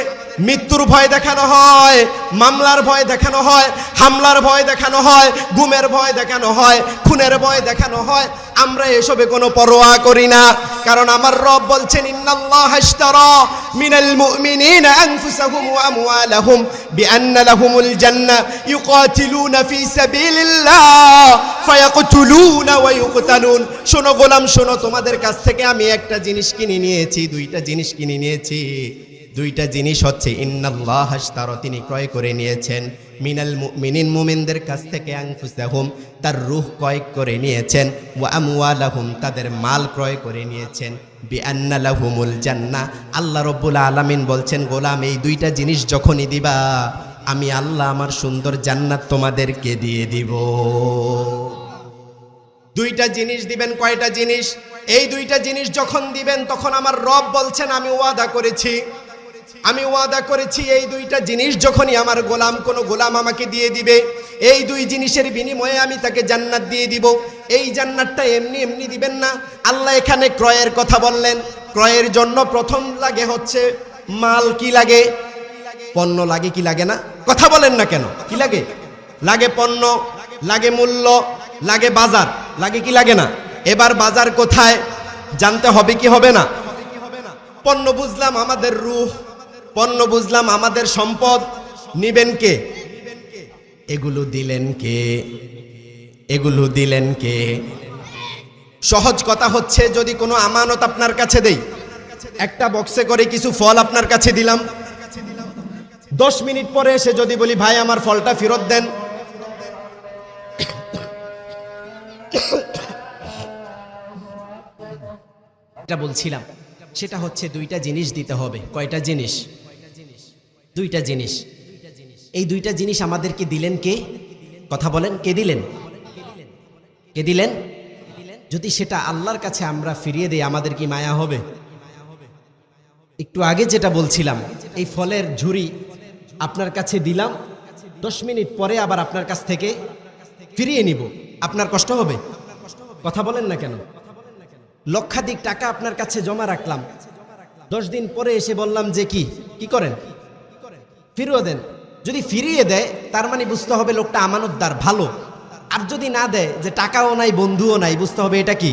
মৃত্যুর ভয় দেখানো হয়, মামলার ভয় দেখানো হয়, হামলার ভয় দেখানো হয়, গুমের ভয় দেখানো হয়, খুনের ভয় দেখানো হয়। আমরা এসবে কোনো পরোয়া করি না, কারণ আমার রব বলছেন ইন্নাল্লাহা ইশতারা মিনাল মুমিনিনা আনফুসাহুম ওয়া আমওয়ালাহুম বিআন্না লাহুমুল জান্নাহ ইউকাতিলুনা ফি সাবিলিল্লাহ ফায়াকতুলুনা ওয়া ইউকতালুন। শোনো গোলাম, শোনো, তোমাদের কাছ থেকে আমি একটা জিনিস কিনে নিয়েছি, দুইটা জিনিস কিনে নিয়েছি। দুইটা জিনিস হচ্ছে ইন্নাল্লাহা ইশতারা, তিনি ক্রয় করে নিয়েছেন, মিনাল মুমিনিন, মুমিনদের কাছ থেকে, আনফুসাহুম, তার রূহ ক্রয় করে নিয়েছেন, ওয়া আমওয়ালাহুম, তাদের মাল ক্রয় করে নিয়েছেন, বিআন্না লাহুমুল জান্নাহ। আল্লাহ রাব্বুল আলামিন বলছেন, গোলাম এই দুইটা জিনিস যখনই দিবা আমি আল্লাহ আমার সুন্দর জান্নাত তোমাদেরকে দিয়ে দিব। দুইটা জিনিস দিবেন। কয়টা জিনিস? এই দুইটা জিনিস যখন দিবেন তখন আমার রব বলছেন আমি ওয়াদা করেছি এই দুইটা জিনিস যখনই আমার গোলাম, কোনো গোলাম আমাকে দিয়ে দিবে, এই দুই জিনিসের বিনিময়ে আমি তাকে জান্নাত দিয়ে দিব। এই জান্নাতটা এমনি দিবেন না। আল্লাহ এখানে ক্রয়ের কথা বললেন। ক্রয়ের জন্য প্রথম লাগে হচ্ছে মাল। কি লাগে? পণ্য লাগে কি লাগে না? কথা বলেন না কেন? কি লাগে? লাগে পণ্য, লাগে মূল্য, লাগে বাজার, লাগে কি লাগে না? এবার বাজার কোথায় জানতে হবে কি হবে না? পণ্য বুঝলাম আমাদের রূহ, পণ্য বুঝলাম আমাদের সম্পদ, নিবেন কে? এগুলো দিলেন কে? সহজ কথা হচ্ছে, যদি কোনো আমানত আপনার কাছে দেই, একটা বক্সে করে কিছু ফল আপনার কাছে দিলাম, 10 মিনিট পরে এসে যদি বলি ভাই আমার ফলটা ফেরত দেন, এটা বলছিলাম, সেটা হচ্ছে দুইটা জিনিস দিতে হবে। কয়টা জিনিস? দুইটা জিনিস। এই দুইটা জিনিস আমাদেরকে দিলেন কে? কথা বলেন, কে দিলেন? যদি সেটা আল্লাহর কাছে আমরা ফিরিয়ে দেই আমাদের কি মায়া হবে? একটু আগে যেটা বলছিলাম, এই ফলের ঝুড়ি আপনার কাছে দিলাম, 10 মিনিট পরে আবার আপনার কাছ থেকে ফিরিয়ে নিব, আপনার কষ্ট হবে? কথা বলেন না কেন? লক্ষাধিক টাকা আপনার কাছে জমা রাখলাম, 10 দিন পরে এসে বললাম যে কি করেন, ফিরিয়ে দেন। যদি ফিরিয়ে দেয় তার মানে বুঝতে হবে লোকটা আমানতদার, ভালো। আর যদি না দেয়, যে টাকাও নাই বন্ধুও নাই, বুঝতে হবে এটা কি?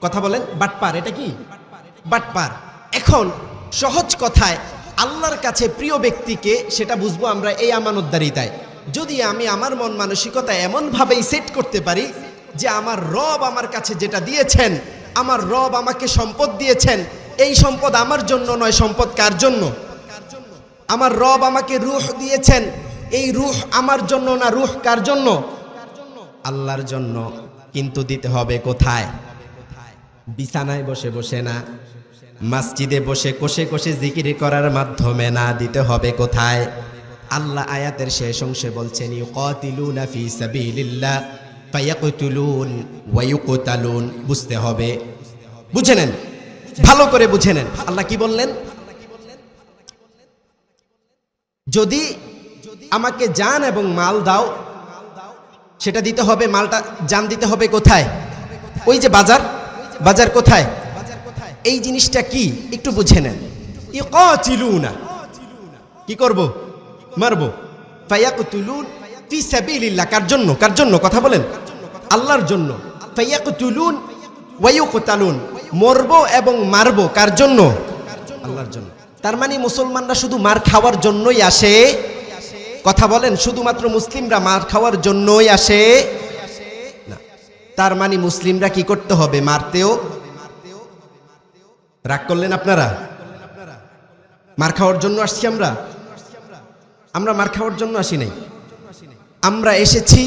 কথা বলেন, বাটপার। এটা কি? বাটপার। এখন সহজ কথায় আল্লাহর কাছে প্রিয় ব্যক্তিকে সেটা বুঝবো আমরা এই আমানতদারিতায়। যদি আমি আমার মন মানসিকতা এমনভাবেই সেট করতে পারি যে আমার রব আমার কাছে যেটা দিয়েছেন, আমার রব আমাকে সম্পদ দিয়েছেন, এই সম্পদ আমার জন্য নয়, সম্পদ কার জন্য? আমার রব আমাকে রূহ দিয়েছেন, এই রূহ আমার জন্য না, রূহ কার জন্য? আল্লাহর জন্য। কিন্তু দিতে হবে কোথায়? বিছানায় বসে বসে না, মসজিদে বসে কোষে কোষে জিকির করার মাধ্যমে না, দিতে হবে কোথায়? আল্লাহ আয়াতের শেষ অংশে বলছেন ইউকাতিলুনা ফি সাবিলিল্লাহ ফায়াকতুলুন ওয়া ইউকতালুন। বুঝতে হবে, বুঝে নেন, ভালো করে বুঝে নেন। আল্লাহ কি বললেন? যদি আমাকে জান এবং মাল দাও, সেটা দিতে হবে। মালটা জান দিতে হবে কোথায়? ওই যে বাজার, বাজার কোথায়? এই জিনিসটা কি একটু বুঝে নেন। ইউকাতিলুনা, কি করব? মারবো। ফায়াকতুলুন ফি সাবিলিল্লাহ, কার জন্য? কার জন্য কথা বলেন? আল্লাহর জন্য। ফায়াকতুলুন ওয়া ইউকতালুন, মরবো এবং মারবো কার জন্য? আল্লাহর জন্য। তার মানে মুসলমানরা শুধু মার খাওয়ার জন্যই আসে? কথা বলেন, শুধুমাত্র মুসলিমরা মার খাওয়ার জন্যই আসে না। তার মানে মুসলিমরা কি করতে হবে? মারতেও। রাগ করলেন আপনারা? মার খাওয়ার জন্য আসছি আমরা? আমরা মার খাওয়ার জন্য আসি নাই। আমরা এসেছি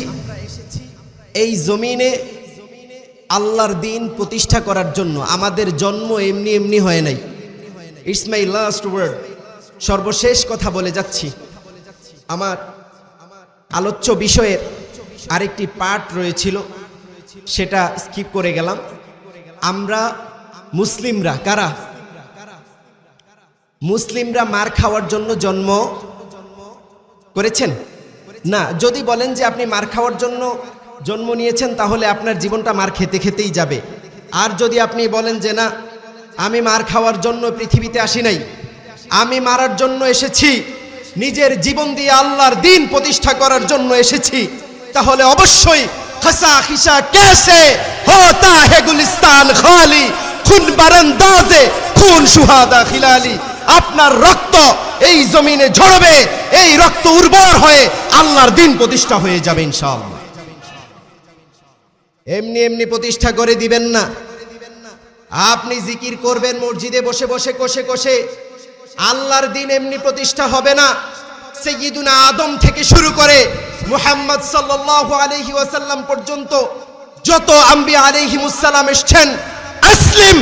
এই জমিনে আল্লাহর দিন প্রতিষ্ঠা করার জন্য। আমাদের জন্ম এমনি এমনি হয় নাই। ইটস মাই লাস্ট ওয়ার্ড, সর্বশেষ কথা বলে যাচ্ছি। আমার আলোচ্য বিষয়ের আরেকটি পার্ট রয়েছিল, সেটা স্কিপ করে গেলাম। আমরা মুসলিমরা কারা? মুসলিমরা মার খাওয়ার জন্য জন্ম করেছেন না। যদি বলেন যে আপনি মার খাওয়ার জন্য জন্ম নিয়েছেন, তাহলে আপনার জীবনটা মার খেতে খেতেই যাবে। আর যদি আপনি বলেন যে না, আমি মার খাওয়ার জন্য পৃথিবীতে আসি নাই, আমি মারার জন্য এসেছি, নিজের জীবন দিয়ে আল্লাহর দিন প্রতিষ্ঠা করার জন্য এসেছি, তাহলে অবশ্যই খাসা খিসা কেসে হোতা হে গুলিস্তান খালি, খুন বারান্দাজে খুন সুহাদা খিলালি। আপনার রক্ত এই জমিনে ঝরবে, এই রক্ত উর্বর হয়ে আল্লাহর দিন প্রতিষ্ঠা হয়ে যাবে ইনশাআল্লাহ। এমনি এমনি প্রতিষ্ঠা করে দিবেন না। আপনি জিকির করবেন মসজিদে বসে বসে কোষে কোষে, আল্লাহর দিন এমনি প্রতিষ্ঠা হবে না। সাইয়্যিদুনা আদম থেকে শুরু করে মুহাম্মদ সাল্লাল্লাহু আলাইহি ওয়াসাল্লাম পর্যন্ত যত আম্বিয়া আলাইহিমুস সালাম এসেছেন, আসলিম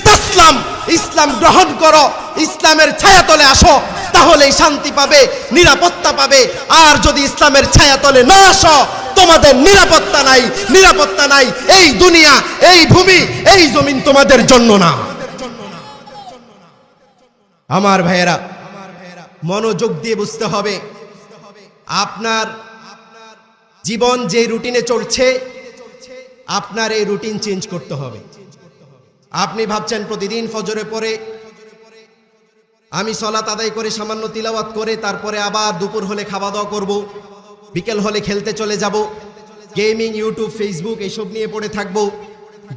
তাসলাম, ইসলাম গ্রহণ করো, ইসলামের ছায়াতলে আসো, তাহলেই শান্তি পাবে, নিরাপত্তা পাবে। আর যদি ইসলামের ছায়াতলে না আসো, তোমাদের নিরাপত্তা নাই, নিরাপত্তা নাই। এই দুনিয়া, এই ভূমি, এই জমিন তোমাদের জন্য না। আমার ভাইয়েরা, মনোযোগ দিয়ে বুঝতে হবে। আপনার জীবন যে রুটিনে চলছে, আপনার এই রুটিন চেঞ্জ করতে হবে। আপনি ভাবছেন প্রতিদিন ফজরে পরে আমি সালাত আদায় করে সামান্য তিলাওয়াত করে তারপরে আবার দুপুর হলে খাওয়া দাওয়া করব, বিকেল হলে খেলতে চলে যাব, গেমিং, ইউটিউব, ফেসবুক এসব নিয়ে পড়ে থাকবো।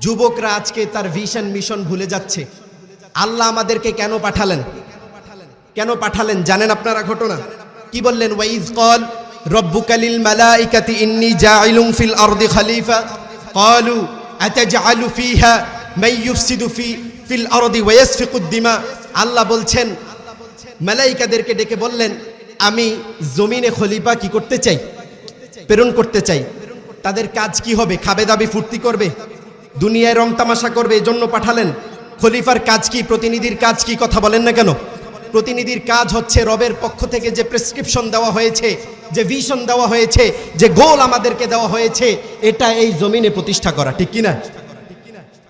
যুবকরা আজকে তার ভিশন মিশন ভুলে যাচ্ছে। আল্লাহ আমাদেরকে কেন পাঠালেন? কেন পাঠালেন জানেন আপনারা ঘটনা? কি বললেন? ওয়াইজ ক্বাল রাব্বুকা লিল মালাইকাতি ইন্নী জাইলুন ফিল আরদি খলিফা ক্বালু আতাজআলু ফিহা মান ইউফসিদু ফিল আরদি ওয়া ইয়াসফিকুদ দিমা। আল্লাহ বলছেন, মালাইকাদেরকে ডেকে বললেন, আমি জমিনে খলিফা কি করতে চাই? প্রেরণ করতে চাই। তাদের কাজ কি হবে? খাবে দাবি ফুর্তি করবে, দুনিয়ায় রং তামাশা করবে, এজন্য পাঠালেন। খলিফার কাজ কি? প্রতিনিধির কাজ কি? কথা বলেন না কেন? প্রতিনিধির কাজ হচ্ছে রবের পক্ষ থেকে যে প্রেসক্রিপশন দেওয়া হয়েছে, যে ভিশন দেওয়া হয়েছে, যে গোল আমাদেরকে দেওয়া হয়েছে, এটা এই জমিনে প্রতিষ্ঠা করা, ঠিক কিনা?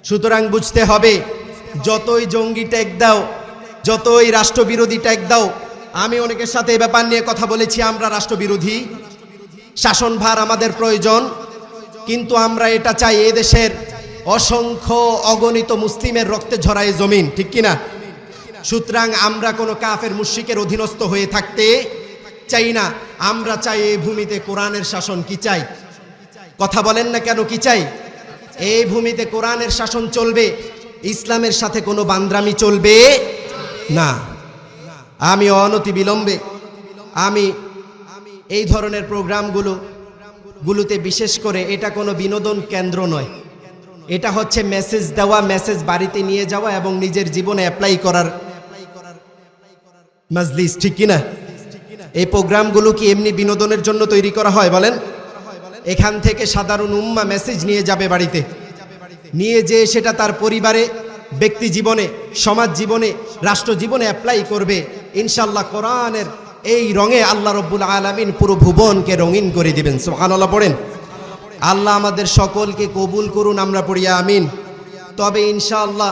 সুতরাং বুঝতে হবে, যতই জঙ্গি ট্যাগ দাও, যতই রাষ্ট্রবিরোধী ট্যাগ দাও, আমি অনেকের সাথে এই ব্যাপার নিয়ে কথা বলেছি, আমরা রাষ্ট্রবিরোধী, শাসনভার আমাদের প্রয়োজন, কিন্তু আমরা এটা চাই এদেশের অসংখ্য অগণিত মুসলিমের রক্তে ঝরায় জমিন, ঠিক কিনা? সুতরাং আমরা কোনো কাফের মুশরিকের অধীনস্থ হয়ে থাকতে চাই না। আমরা চাই এই ভূমিতে কোরআনের শাসন। কি চাই? কথা বলেন না কেন? কি চাই? এই ভূমিতে কোরআনের শাসন চলবে, ইসলামের সাথে কোনো বান্দ্রামি চলবে না। আমি অনতি বিলম্বে আমি এই ধরনের প্রোগ্রামগুলো গুলোতে বিশেষ করে এটা কোনো বিনোদন কেন্দ্র নয়, এটা হচ্ছে মেসেজ দেওয়া, মেসেজ বাড়িতে নিয়ে যাওয়া এবং নিজের জীবনে অ্যাপ্লাই করার মাজলিস, ঠিক কিনা? এই প্রোগ্রামগুলো কি এমনি বিনোদনের জন্য তৈরি করা হয় বলেন? এখান থেকে সাধারণ উম্মা মেসেজ নিয়ে যাবে বাড়িতে, নিয়ে যেয়ে সেটা তার পরিবারে, ব্যক্তি জীবনে, সমাজ জীবনে, রাষ্ট্র জীবনে অ্যাপ্লাই করবে। ইনশাআল্লাহ কোরআনের এই রঙে আল্লাহ রব্বুল আলামিন পুরো ভুবনকে রঙিন করে দিবেন। সুবহানাল্লাহ পড়েন। আল্লাহ আমাদের সকলকে কবুল করুন, আমরা পড়ি আমিন। তবে ইনশাআল্লাহ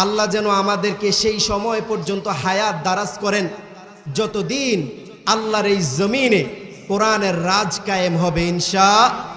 আল্লাহ যেন আমাদেরকে সেই সময় পর্যন্ত হায়াত দারাজ করেন যতদিন আল্লাহর এই জমিনে কোরআনের রাজ কায়েম হবে ইনশাআল্লাহ।